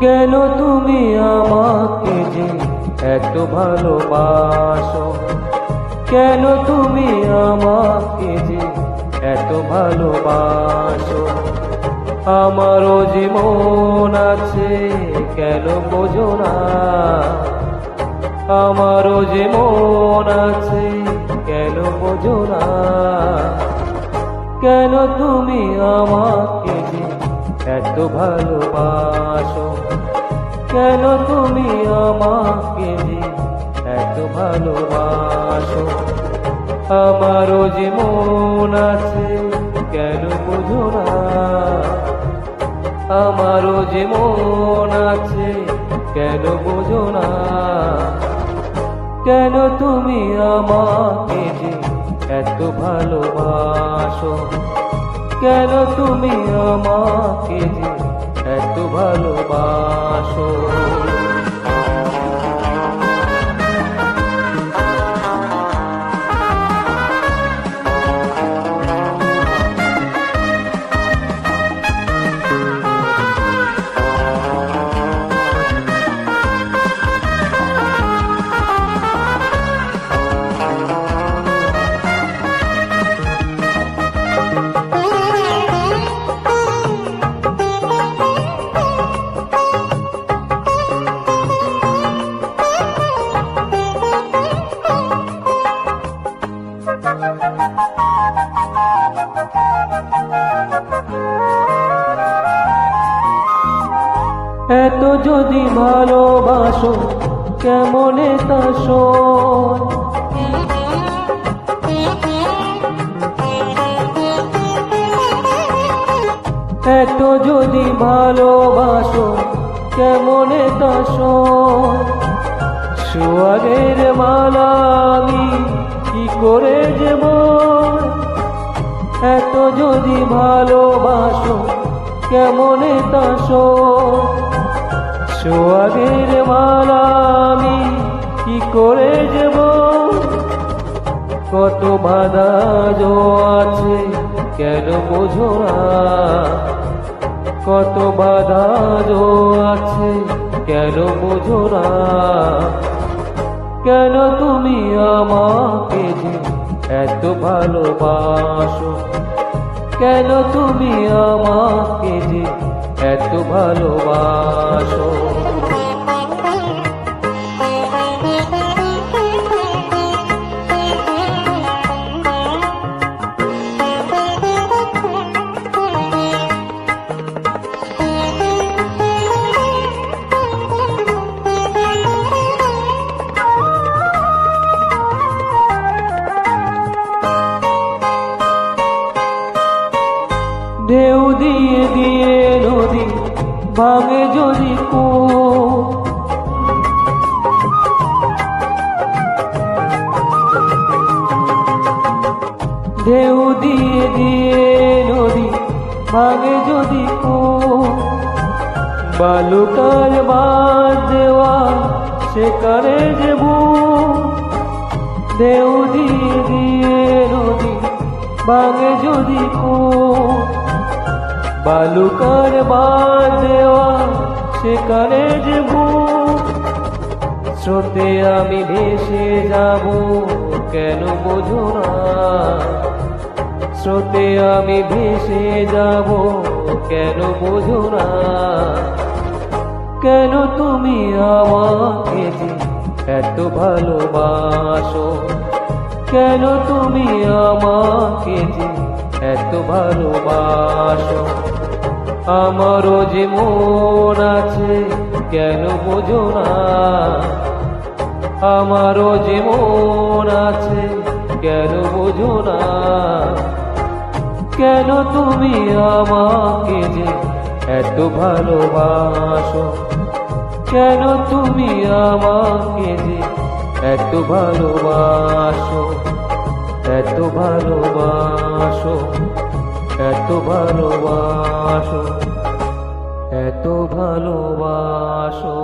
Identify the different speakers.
Speaker 1: কেন তুমি আমাকে যে এত ভালোবাসো, কেন তুমি আমাকে যে এত ভালোবাসো। আমারও যে মন আছে কেন বোঝো না, আমারও যে মন আছে কেন বোঝো না। কেন তুমি আমাকে যে এত ভালোবাসো, কেন তুমি আমাকে যে এত ভালোবাসো। আমারও যে মন আছে কেন বোঝো না, আমারও যে মন আছে কেন বোঝো না। কেন তুমি আমাকে যে এত ভালোবাসো, কেন তুমি আমাকে যে এত ভালোবাসো। এত যদি ভালোবাসো কেমনে তা শোন, এত যদি ভালোবাসো কেমনে তা শোন। সোয়াগের মালা আমি কি করে যাব, এত যদি ভালোবাসো কেমনে তা শোন। সোয়াগের মালা আমি কি করে যাব, কত বাধা জো আছে কেন বোঝো না, কত বাধা জো আছে কেন বোঝো না। কেন তুমি আমাকে যে এত ভালোবাসো, কেন তুমি আমাকে যে এত ভালোবাসো। ঢেউ দিয়ে দিয়ে নদী ভাঙে যদি কূপ, ঢেউ দিয়ে দিয়ে নদী ভাঙে যদি কূপ। বালুকার বাঁধ দেওয়া সেখানে যে বুক, ঢেউ দিয়ে দিয়ে নদী ভাঙে যদি কূপ। বালুকার বাঁধ দেওয়া সেখানে যে বুক। স্রোতে আমি ভেসে যাব কেন বোঝো না, স্রোতে আমি ভেসে যাব কেন বোঝো না। কেন তুমি আমাকে যে এত ভালোবাসো, কেন তুমি আমাকে যে এত ভালোবাসো। আমারও যে মন আছে কেন বোঝো না, আমারও যে মন আছে কেন বোঝো না। কেন তুমি আমাকে যে এত ভালোবাসো, কেন তুমি আমাকে যে এত ভালোবাসো, এত ভালোবাসো, এত ভালোবাসো, এত ভালোবাসো।